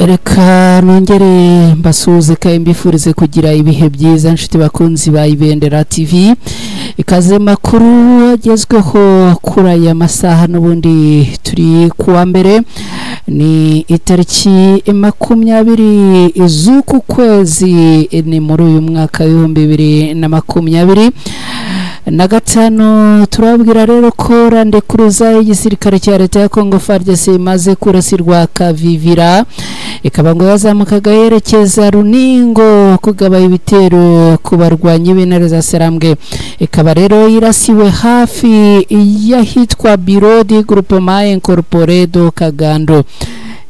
reka nongere mbasuhuze kandi mbifurize kugira ibihe byiza nshuti bakunzi ba Ibendera TV ikaze makuru agezweho kuri aya masaha n'ubundi turi kuwa mbere ni itariki 20 z'uku kwezi ni muri uyu mwaka wa 2025 na gatanu. Turabwira rero ko randekuruza y'igisirikare cya leta ya Congo FARDC imaze kurasirwa Kavivira ikaba ngo yazamukaga yerekeza Runingo kugaba ibitero ku barwanyi b'intare za Serambwe. Ikaba rero irasiwe hafi y'ahitwa Birodi Groupement Incorporedo Kagando.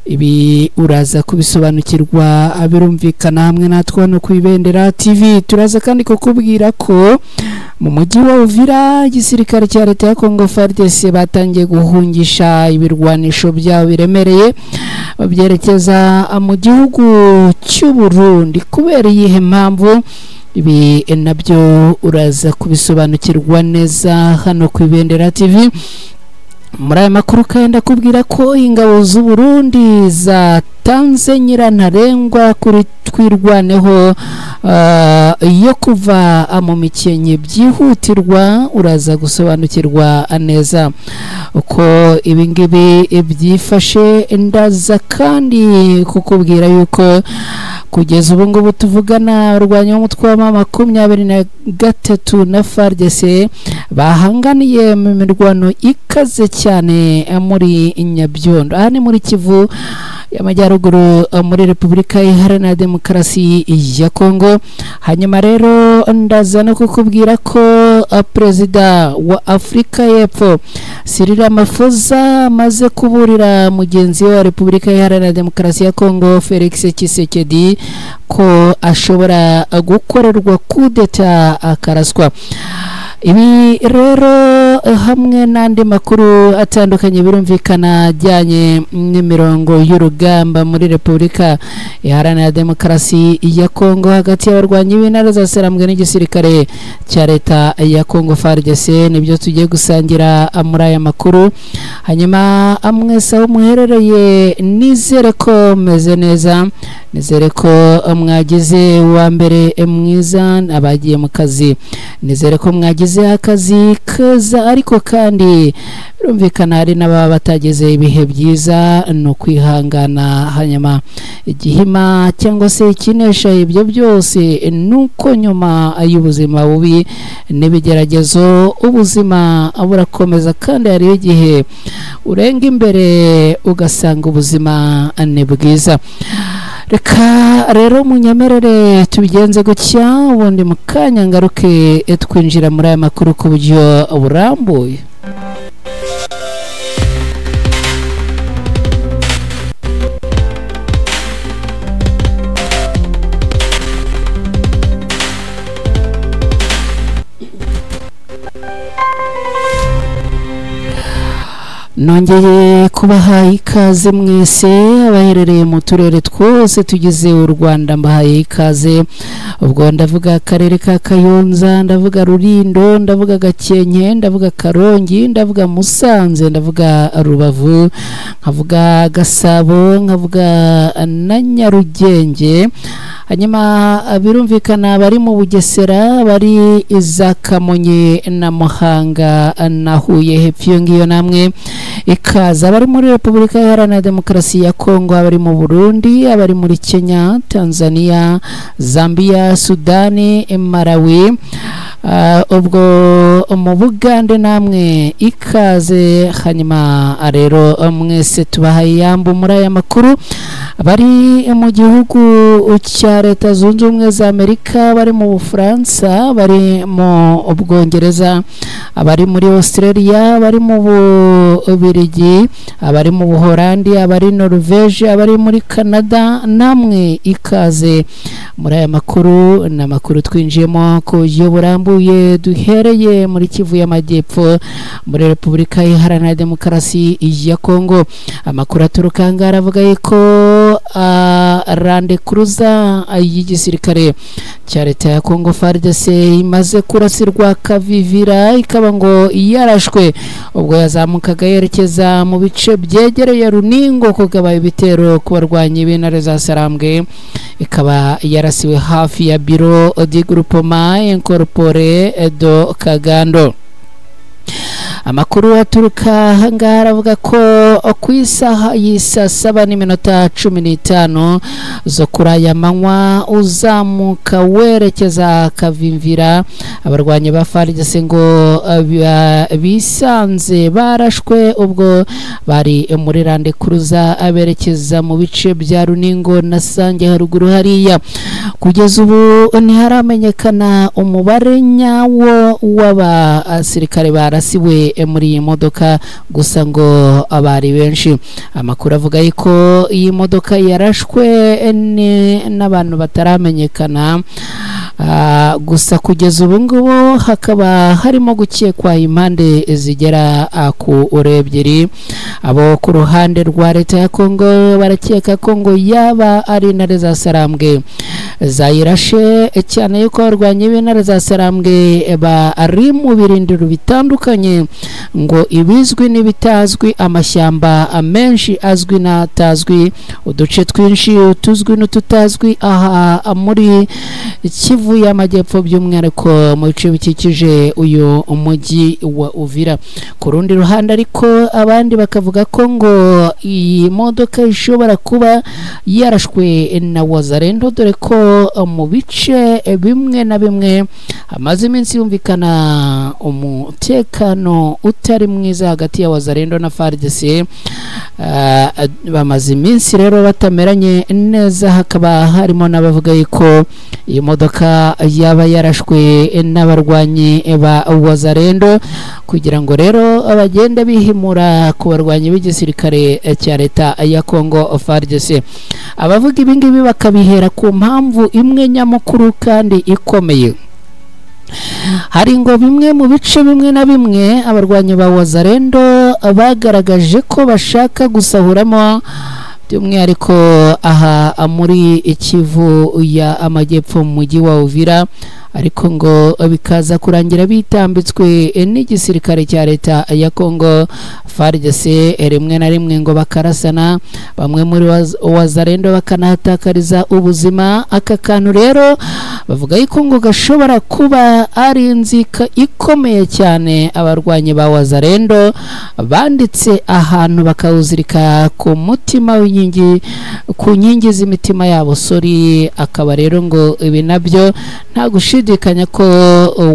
Ibi uraza kubisobanukirwa abirumvikana hamwe natwe hano ku Ibendera TV. Turaza kandi kukubwira ko mu mujyi wa Uvira igisirikare cya leta ya Congo FARDC batangiye guhungisha ibirwanisho byabo biremereye babyerekeza mu gihugu cy'u Burundi. Kubera iyihe mpamvu? Ibi nabyo uraza kubisobanukirwa neza hano ku Ibendera TV. Muri aya makuru kandi kubwira ko ingabo z'u Burundi zatanze nyirantarengwa kuri twirwaneho yo kuva mu mikenye byihutirwa. Uraza gusobanukirwa neza uko ibingibi byifashe. Ndaza kandi kukubwira yuko kugeza ubu ngubu tuvugana urwanya umutwe wa 23 na FARDC bahanganiye mu mirwano ikaze cyane muri Nyabyondo. Aha ni muri Kivu y'Amajyaruguru muri Repubulika Iharanira Demokarasi ya Congo. Hanyuma rero ndaza no kukubwira ko Perezida wa Afrika y'Epfo Cyril Ramaphosa amaze kuburira mugenzi wa Repubulika Iharanira Demokarasi ya Congo Felix Tshisekedi ko ashobora gukorerwa kudeta akaraswa. Ibi rero hamwe n'andi makuru atandukanye birumvikana ajyanye n'imirongo y'urugamba muri Repubulika Iharanira Demokarasi ya Congo hagati y'abarwanyi b'intare za Serambwe n'igisirikare cya leta ya Congo FARDC nibyo tugiye gusangira muri aya makuru. Hanyuma amwese aho muherereye nizere ko meze neza, nizere ko mwagize wa mbere mwiza abagiye mu kazi, nizere ko mwagize akazi keza, ariko kandi birumvikana hari n'ababa batageze ibihe byiza no kwihangana. Hanyuma igihima cyangwa se ikinesha ibyo byose nuko nyuma y'ubuzima bubi n'ibigeragezo ubuzima burakomeza, kandi hari igihe urenga imbere ugasanga ubuzima ni bwiza. Reka rero munyemerere tubigenze gutya ubundi mukanya ngaruke twinjira muri aya makuru ku buryo burambuye. Nongeye kubaha ikaze mwese abaherereye mu turere twose tugize u Rwanda. Mbahaye ikaze, ubwo ndavuga akarere ka Kayonza, ndavuga Rulindo, ndavuga Gakenke, ndavuga Karongi, ndavuga Musanze, ndavuga Rubavu, nkavuga Gasabo, nkavuga na Nyarugenge. Hanyuma birumvikana bari mu Bugesera, bari za Kamonyi na Muhanga na Huye. Hepfo ngiyo namwe ikaza bari muri Repubulika Iharanira Demokarasi ya Congo, abari mu Burundi, abari muri Kenya, Tanzania, Zambia, Sudani, Malawi, ubwo mu Bugande namwe ikaze. Hanyuma rero mwese tubahaye yambu muri aya makuru. Bari mu gihugu cya Leta Zunze Ubumwe za Amerika, bari mu Bufaransa, bari mu Bwongereza, abari muri Australia, bari mu Bubiligi, abari mu Buholandi, abari Norvege, abari muri Canada, namwe ikaze muri aya makuru. N'amakuru twinjiyemo ku buryo burambuye, duhereye muri Kivu y'Amajyepfo muri Repubulika Iharanira Demokarasi ya Congo. Amakuru aturuka ngara avuga ko Land Cruiser y'igisirikare cya leta ya Congo FARDC imaze kurasirwa Kavivira ikaba ngo yarashwe ubwo yazamukaga yerekeza mu bice byegereye Runingo kugabaye ibitero ku barwanyi b'intare za Sarambwe ikaba yarasiwe hafi ya Biro di Groupement Incorporé do Kagando. Amakuru aturuka hangaha aravuga ko ku isaha y'isa 7:15 zo kuri aya manywa uzamuka werekeza Kavimvira abarwanya ba FARDC ngo bisanze barashwe ubwo bari muri Land Cruiser aberekeza mu bice bya Runingo na Sange haruguru hariya. Kugeza ubu ntiharamenyekana umubare nyawo w'abasirikare barasiwe muri iyi modoka gusa ngo abari benshi. Amakuru avuga yuko iyi modoka yarashwe n'abantu bataramenyekana gusa kugeza ubu ngubu hakaba harimo gukekwa impande zigera ku ebyiri. Abo ku ruhande rwa leta ya Congo barakeka ko ngo yaba ari intare za Sarambwe zayirashe cyane yuko abarwanyi b'intare za Sarambwe bari mu birindiro bitandukanye ngo ibizwi n'ibitazwi, amashyamba menshi azwi n'atazwi, uduce twinshi tuzwi n'ututazwi aha muri Kivu y'Amajyepfo by'umwihariko mu bice bikikije uyu umujyi wa Uvira. Ku rundi ruhande ariko abandi bakavuga ko ngo iyi modoka ishobora kuba yarashwe na Wazalendo dore ko mu bice bimwe na bimwe amaze iminsi yumvikana umutekano utari mwiza hagati ya Wazalendo na FARDC. Bamaze iminsi rero batameranye neza, hakaba harimo n'abavuga yuko iyi modoka yaba yarashwe n'abarwanyi ba Wazalendo kugira ngo rero abagenda bihimura ku barwanyi b'igisirikare cya leta ya Congo FARDC. Abavuga ibingibi bakabihera ku mpamvu imwe nyamukuru kandi ikomeye. Hari ngo bimwe mu bice bimwe na bimwe abarwanyi ba Wazalendo bagaragaje ko bashaka gusahuramo by'umwihariko aha muri Kivu y'Amajyepfo mu mujyi wa Uvira, ariko ngo bikaza kurangira bitambitswe n'igisirikare cya leta ya Congo FARDC. Rimwe na rimwe ngo bakarasana, bamwe muri Wazalendo bakanahatakariza ubuzima. Aka kantu rero bavuga yuko ngo gashobora kuba ari inzika ikomeye cyane abarwanyi ba Wazalendo banditse ahantu bakawuzirika ku mutima w'inkingi, ku nkingi z'imitima yabo akaba rero ngo ibi nabyo nta gushidikanya ko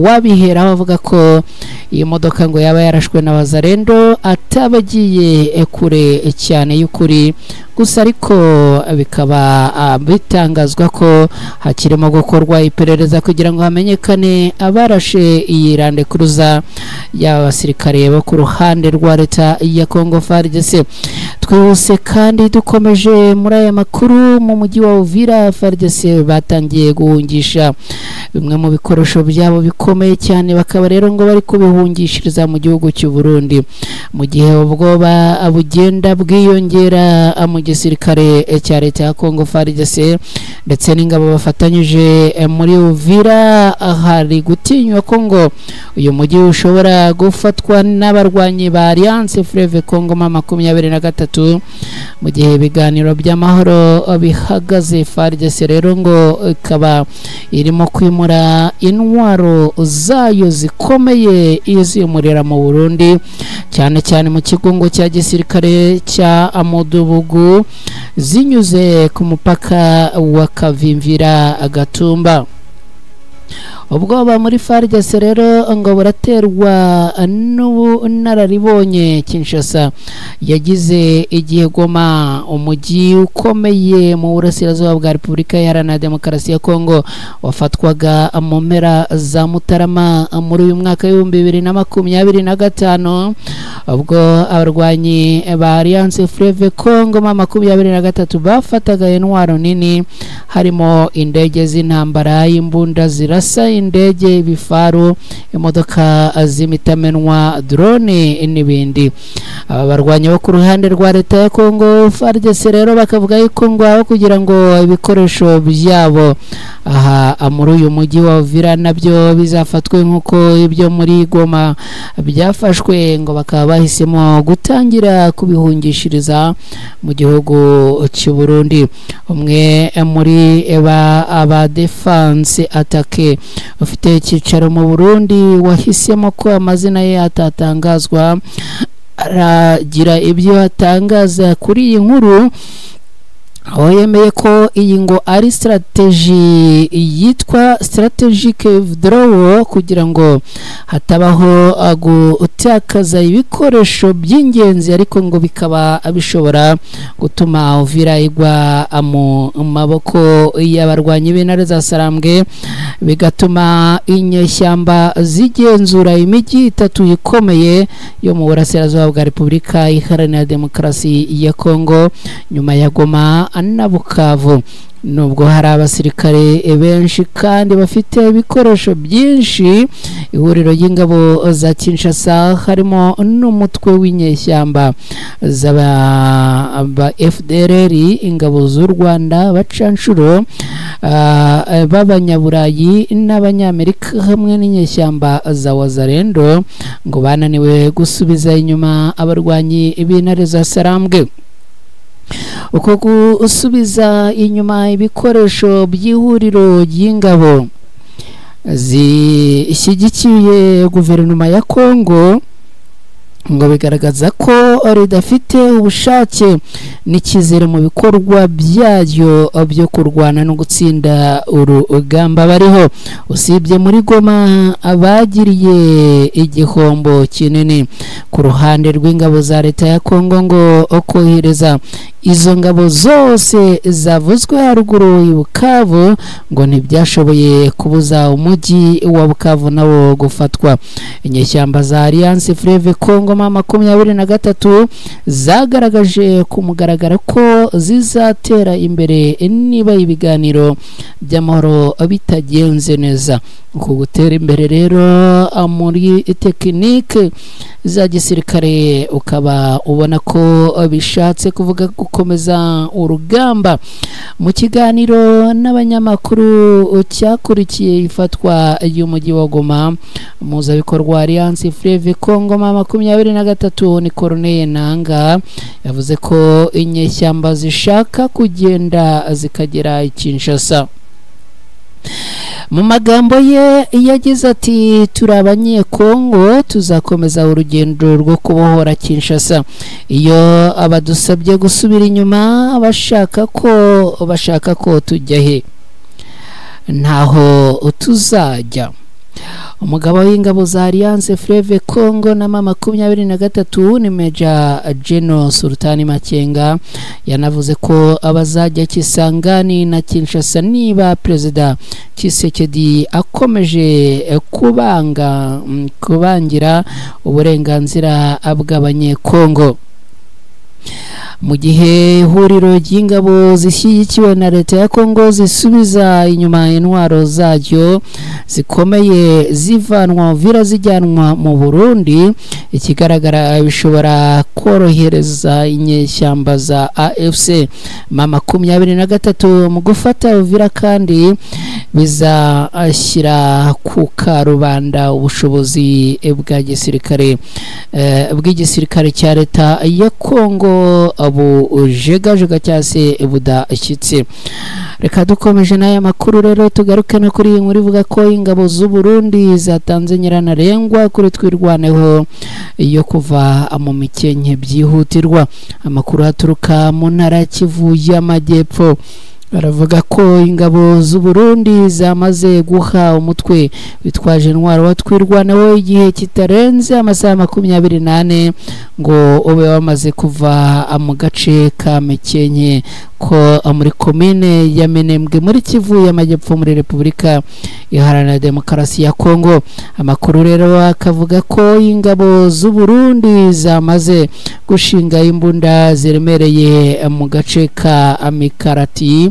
wabihera bavuga ko iyi modoka ngo yaba yarashwe na Wazalendo atabagiye kure cyane y'ukuri. Gusa ariko bikaba bitangazwa ko hakirimo gukorwa iperereza kugira ngo hamenyekane abarashe iyi Land Cruiser y'abasirikare bo ku ruhande rwa leta ya Congo FARDC. Twihuse kandi dukomeje muri aya makuru. Mu mujyi wa Uvira FARDC batangiye guhungisha bimwe mu bikoresho byabo bikomeye cyane, bakaba rero ngo bari kubihungishiriza mu gihugu cy'u Burundi mu gihe ubwoba bugenda bwiyongera mu gisirikare cya leta ya Congo FARDC ndetse n'ingabo bafatanyije muri Uvira. Hari gutinywa ko ngo uyu mujyi ushobora gufatwa n'abarwanyi ba Alliance Fleuve Congo 23 mu gihe ibiganiro by'amahoro bihagaze. FARDC rero ngo ikaba irimo kwimura intwaro zayo zikomeye izimurira mu Burundi, cyane cyane mu kigungo cya gisirikare cya Amodubugu zinyuze ku mupaka wa Kavimvira Gatumba. Ubwoba muri FARDC rero ngo buraterwa n'ubunararibonye Kinshasa yagize igihe Goma, umujyi ukomeye mu burasirazuba bwa Repubulika Iharanira Demokarasi ya Kongo, wafatwaga mu mpera za Mutarama muri uyu mwaka w'2025 ubwo abarwanyi ba Alliance Fleuve Congo 23 bafataga intwaro nini harimo indege z'intambara y'imbunda zirasa indege, ibifaru, imodoka z'imitamenwa, drone n'ibindi. Aba barwanyi bo ku ruhande rwa leta ya Kongo FARDC rero bakavuga yuko ngo aho kugira ngo ibikoresho byabo aha muri uyu mujyi wa Uvira nabyo bizafatwe nk'uko ibyo muri Goma byafashwe, ngo bakaba bahisemo gutangira kubihungishiriza mu gihugu cy'u Burundi. Umwe muri aba defense attaque ufite icyicaro mu Burundi wahisemo ko amazina ye atatangazwa aragira ibyo atangaza kuri iyi nkuru, aho yemeye ko iyi ngo ari strategy yitwa strategic withdrawal kugira ngo hatabaho gutakaza ibikoresho by'ingenzi, ariko ngo bikaba bishobora gutuma Uvira igwa mu maboko y'abarwanyi b'intare za Sarambwe, bigatuma inyeshyamba zigenzura imijyi 3 ikomeye yo mu burasirazuba bwa Repubulika Iharanira Demokarasi ya Kongo nyuma ya Goma na Bukavu. Nubwo hari abasirikare benshi kandi bafite ibikoresho byinshi, ihuriro ry'ingabo za Kinshasa harimo n'umutwe w'inyeshyamba z'aba FDLR, ingabo z'u Rwanda, bacanshuro b'abanyaburayi n'abanyamerika hamwe n'inyeshyamba za Wazalendo ngo bananiwe gusubiza inyuma abarwanyi b'intare za Sarambwe. Uko gusubiza inyuma ibikoresho by'ihuriro ry'ingabo zishyigikiye guverinoma ya Kongo ngo bigaragaza ko ridafite ubushake n'ikizere mu bikorwa byayo byo kurwana no gutsinda urugamba bariho. Usibye muri Goma abagiriye igihombo kinini ku ruhande rw'ingabo za leta ya Kongo ngo kohereza izo ngabo zose zavuzwe haruguru i Bukavu ngo ntibyashoboye kubuza umujyi wa Bukavu nawo gufatwa. Inyeshyamba za Alliance Fleuve Congo 23 zagaragaje ku mugaragaro ko zizatera imbere niba ibiganiro by'amahoro bitagenze neza. Uko gutera imbere rero muri tekinike za gisirikare ukaba ubona ko bishatse kuvuga gukomeza urugamba. Mu kiganiro n'abanyamakuru cyakurikiye ifatwa y'umujyi wa Goma, muzabikorwa Alliance Fleuve Congo 23 ni Corneille Nanga yavuze ko inyeshyamba zishaka kugenda zikagera i Kinshasa. Mu magambo ye yagize ati turi abanyekongo tuzakomeza urugendo rwo kubohora Kinshasa. Iyo abadusabye gusubira inyuma bashaka ko tujya he, ntaho tuzajya. Umugabo w'ingabo za Alliance Fleuve Congo na 23 ni Major General Sultani Makenga yanavuze ko abazajya Kisangani na Kinshasa niba Perezida Tshisekedi akomeje kubangira uburenganzira bw'abanyekongo. Mu gihe ihuriro ry'ingabo zishyigikiwe na leta ya Kongo zisubiza inyuma intwaro zaryo zikomeye zivanwa Uvira zijyanwa mu Burundi, ikigaragara bishobora korohereza inyeshyamba za AFC 23 mu gufata Uvira kandi bizashyira ku karubanda ubushobozi bw'igisirikare cya leta ya Kongo bujegajega cyase budashyitse. Reka dukomeje n'aya makuru rero tugaruke no kuri iyi nkuru ivuga ko ingabo z'u Burundi zatanze nyirantarengwa kuri twirwaneho yo kuva mu mikenke byihutirwa. Amakuru aturuka mu ntara Kivu y'Amajyepfo baravuga ko ingabo z'u Burundi zamaze guha umutwe witwaje intwaro watwirwanaho igihe kitarenze amasaha 28 ngo ube wamaze kuva mu gace ka Mikenke ko muri komine ya Minembwe muri Kivu y'Amajyepfo muri Repubulika Iharanira Demokarasi ya Kongo. Amakuru rero akavuga ko ingabo z'u Burundi zamaze gushinga imbunda ziremereye mu gace ka Amikarati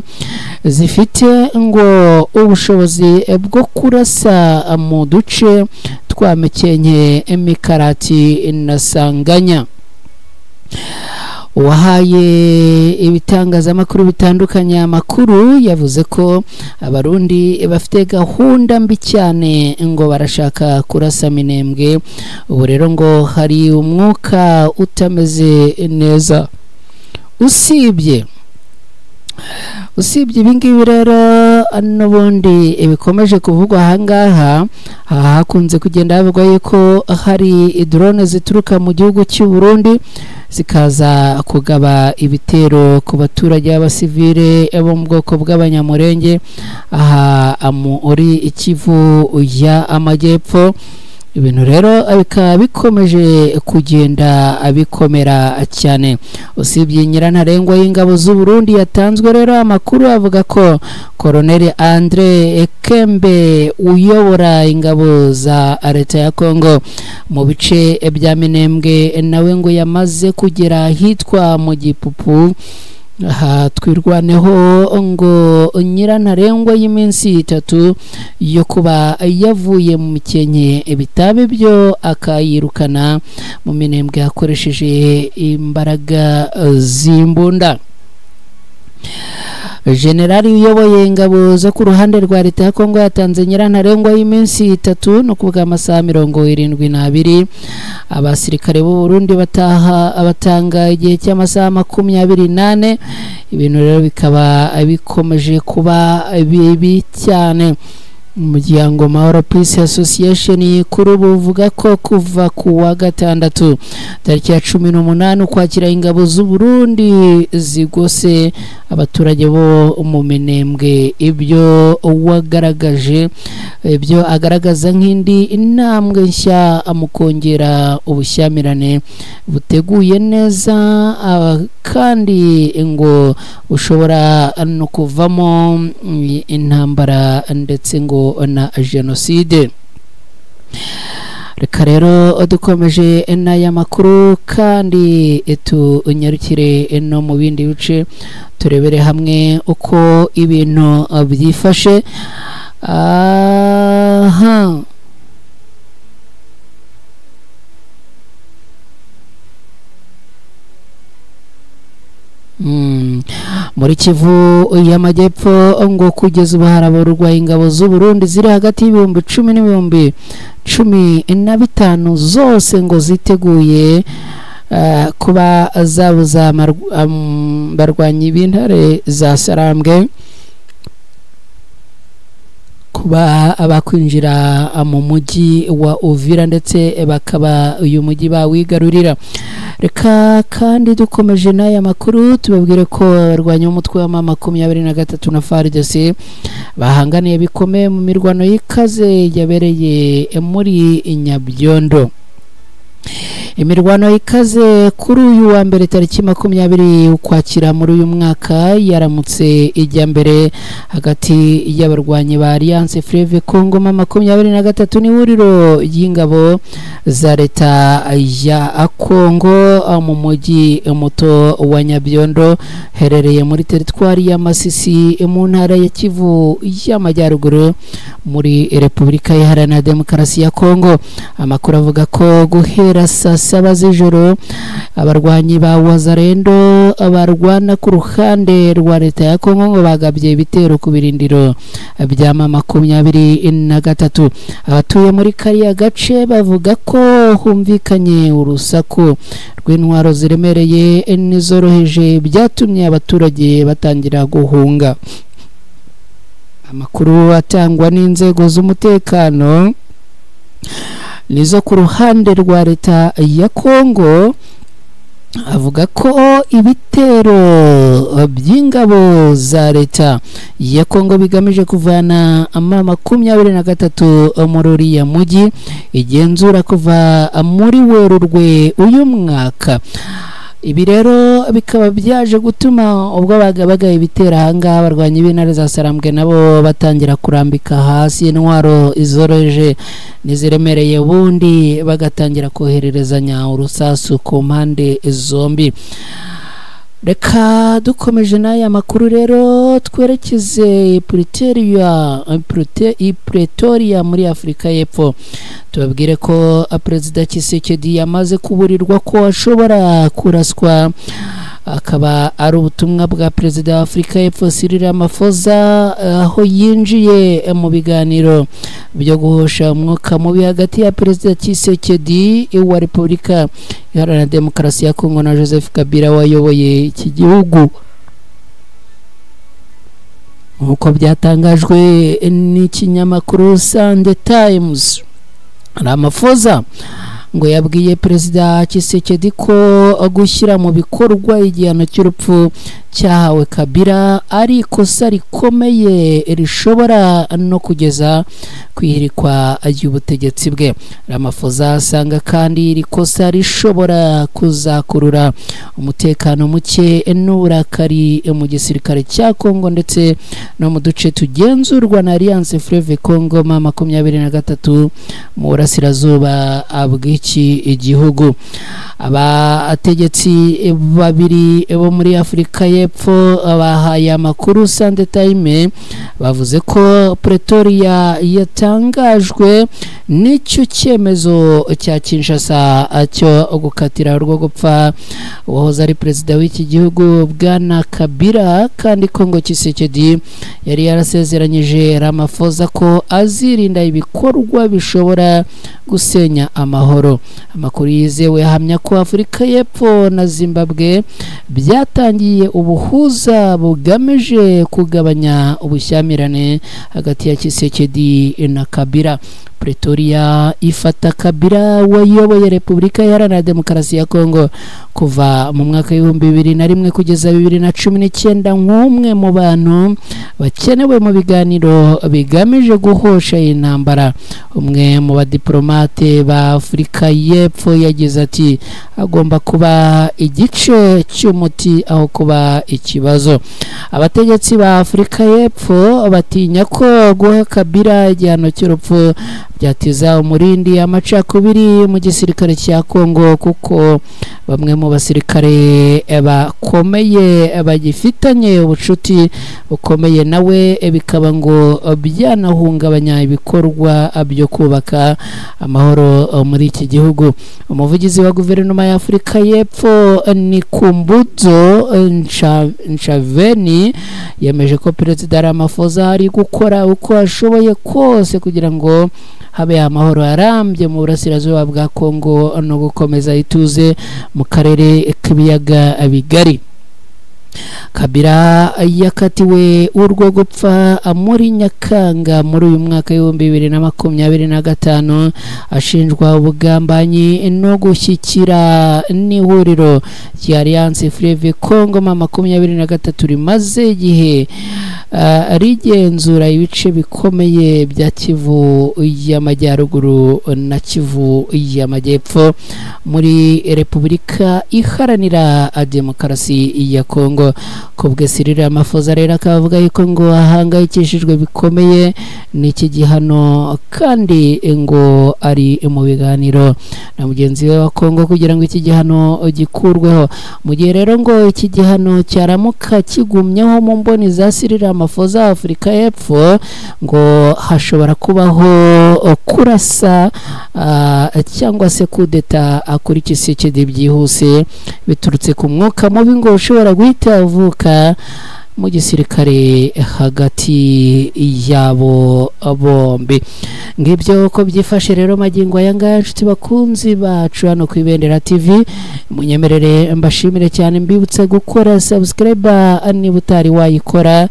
zifite ngo ubushobozi bwo kurasa mu duce twa Mekenke, Imikarati na Sanganya. Wahaye ibitangazamakuru bitandukanye amakuru yavuze ko abarundi bafite gahunda mbi cyane ngo barashaka kurasa Minembwe. Ubu rero ngo hari umwuka utameze neza. Usibye ibingibi rero n'ubundi bikomeje kuvugwa ahangaha, hakunze kugenda havugwa yuko hari drone zituruka mu gihugu cy'u Burundi zikaza kugaba ibitero ku baturage b'abasivile bo mu bwoko bw'abanyamurenge aha muri Ikivu y'Amajyepfo. Ibintu rero bikaba bikomeje kugenda bikomera cyane. Usibye nyirantarengwa y'ingabo z'u Burundi yatanzwe rero amakuru avuga ko Colonel Andre Kembe uyobora ingabo za leta ya Kongo mu bice bya Minembwe nawe ngo yamaze kugera hitwa mu Gipupu. Aha twirwaneho ngo nyirantarengwa y'iminsi 3 yo kuba yavuye mu Mikenke bitabe byo akayirukana mu Minembwe akoresheje imbaraga z'imbunda. Generali uyoboye ingabo zo ku ruhande rwa leta ya Kongo yatanze nyirantarengwa y'iminsi 3 no kuvuga amasaha 72. Abasirikare b'u Burundi abatanga igihe cy'amasaha 28. Ibintu rero bikaba bikomeje kuba bibi cyane. Umuryango Mahoro Peace Association kuri ubu uvuga ko kuva ku wa gatandatu tariki ya 18 ukwakira ingabo z'u Burundi zigose abaturage bo mu Minembwe. Ibyo agaragaza nk'indi intambwe nshya mu kongera ubushyamirane buteguye neza kandi ngo ushobora no kuvamo intambara ndetse ngo na genocide. Reka rero dukomeje n'aya makuru kandi tunyarukire no mu bindi bice turebere hamwe uko ibintu byifashe. Muri Kivu y'Amajyepfo ngo kugeza ubu harabarurwa ingabo z'u Burundi ziri hagati y'ibihumbi 10 n'ibihumbi 15 zose ngo ziteguye kuba zabuza barwanyi b'intare za Sarambwe kuba abakwinjira mu mujyi wa Uvira ndetse bakaba uyu mujyi bawigarurira. Reka kandi dukomeje n'aya makuru tubabwire ko abarwanyi b'umutwe wa M23 na FARDC bahanganiye bikomeye mu mirwano y'ikaze yabereye muri Nyabyondo. Imirwano ikaze kuri uyu wa mbere tariki 20 ukwakira muri uyu mwaka yaramutse ijya mbere hagati y'abarwanyi ba Alliance Fleuve Congo M23 n'ihuriro y'ingabo za leta ya Kongo mu mujyi muto wa Nyabyondo herereye muri teritwari ya Masisi mu ntara ya Kivu y'Amajyaruguru muri Repubulika Iharanira Demokarasi ya Kongo. Amakuru avuga ko guhera saa 7 z'ijoro abarwanyi ba Wazalendo abarwana ku ruhande rwa leta ya Kongo ngo bagabye ibitero ku birindiro bya M23. Abatuye muri kariya gace bavuga ko humvikanye urusaku rw'intwaro ziremereye n'izoroheje byatumye abaturage batangira guhunga. Amakuru atangwa n'inzego z'umutekano nizo ku ruhande rwa leta ya Kongo avuga ko ibitero by'ingabo za leta ya Kongo bigamije kuvana M23 muri uriya mujyi igenzura kuva muri Werurwe uyu mwaka. ibi rero bikaba byaje gutuma ubwo bagabagaye ibitera ahangaha barwanya b'intare za Sarambwe nabo batangira kurambika hasi intwaro izoroje niziremereye ubundi bagatangira kohererezanya urusasu ku mpande zombi. Reka dukomeje n'aya makuru rero twerekeze Pretoria muri Afurika y'Epfo. Tubabwire ko Perezida Tshisekedi yamaze kuburirwa ko ashobora kuraswa, akaba ari ubutumwa bwa Perezida wa Afurika y'Epfo Cyril Ramaphosa aho yinjiye mu biganiro byo guhosha umwuka mubi hagati ya Perezida Tshisekedi wa Repubulika Iharanira Demokarasi ya Kongo na Joseph Kabila wayoboye iki gihugu. Nk'uko byatangajwe n'ikinyamakuru Sunday Times, Ramaphosa ngo yabwiye Perezida Tshisekedi ko gushyira mu bikorwa igihano cy'urupfu cyahawe Kabila ari ikosa rikomeye rishobora no kugeza kwihirikwa ry'ubutegetsi bwe. Ramaphosa asanga kandi iri kosa rishobora kuzakurura umutekano muke n'uburakari mu gisirikare cya Kongo ndetse no mu duce tugenzurwa na Alliance Fleuve Congo 23 mu burasirazuba bw'iki igihugu. Abategetsi babiri bo muri Afurika y'Epfo bahaye amakuru Sunday Times bavuze ko Pretoria yatangajwe n'icyo cyemezo cya Kinshasa cyo gukatira rwo gupfa uwahoze ari perezida w'iki gihugu Bwana Kabila, kandi ko ngo Tshisekedi yari yarasezeranyije Ramaphosa ko azirinda ibikorwa bishobora gusenya amahoro. Amakuru yizewe ahamya ko Afurika y'Epfo na Zimbabwe byatangiye ubuhuza bugamije kugabanya ubushyamirane hagati ya Tshisekedi na Kabila. Pretoria ifata Kabila wayoboye Repubulika Iharanira Demokarasi ya Kongo kuva mu mwaka w'2001 kugeza 2019 nk'umwe mu bantu bakenewe mu biganiro bigamije guhosha intambara. Umwe mu badiplomate ba Afurika y'Epfo yagize ati agomba kuba igice cy'umuti aho kuba ikibazo. Abategetsi ba Afurika y'Epfo batinya ko guha Kabila igihano cy'urupfu byatiza umurindi amacakubiri mu gisirikare cya Kongo, kuko bamwe mu basirikare bakomeye bagifitanye ubucuti bukomeye nawe, bikaba ngo byanahungabanya ibikorwa byo kubaka amahoro muri iki gihugu. Umuvugizi wa guverinoma ya Afurika y'Epfo Nikumbudzo Nchaveni yemeje ko Perezida Ramaphosa ari gukora uko ashoboye kose kugira ngo habe amahoro arambye mu burasirazuba bwa Kongo no gukomeza ituze mu karere k'ibiyaga bigari. Kabila yakatiwe urwo gupfa muri Nyakanga muri uyu mwaka w'2025 ashinjwa ubugambanyi no gushyikira n'ihuriro rya Alliance Fleuve Congo 23 rimaze igihe rigenzura ibice bikomeye bya Kivu y'Amajyaruguru na Kivu y'Amajyepfo muri Repubulika Iharanira Demokarasi ya Kongo. Kubwe Cyril Ramaphosa rero akavuga yuko ngo ahangayikishijwe bikomeye n'iki gihano, kandi ngo ari mu biganiro na mugenzi we wa Kongo kugira ngo iki gihano gikurweho. Mu gihe rero ngo iki gihano cyaramuka kigumyeho mu mboni za Cyril Ramaphosa Afurika y'Epfo, ngo hashobora kubaho kurasa cyangwa se kudeta kuri Tshisekedi byihuse biturutse ku mwuka mubi ngo ushobora guhita avuka mu gisirikare hagati yabo bombi. Ngibyo uko byifashe rero magingo aya ngaya nshuti bakunzi bacu hano ku Ibendera TV. Munyemerere mbashimire cyane, mbibutsa gukora subscribe niba utari wayikora,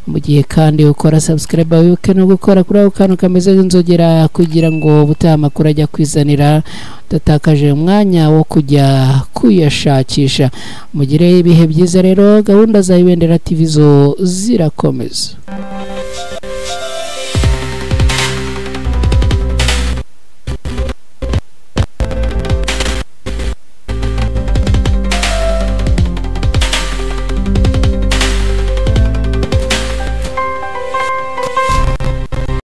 mu gihe kandi ukora subscribe wibuke no gukora kuri ako kantu kameze nk'inzogera kugira ngo butaha amakuru ajya kwizanira datakaje umwanya wo kujya kuyashakisha. Mugire ibihe byiza rero, gahunda za Ibendera TV zo zirakomeza.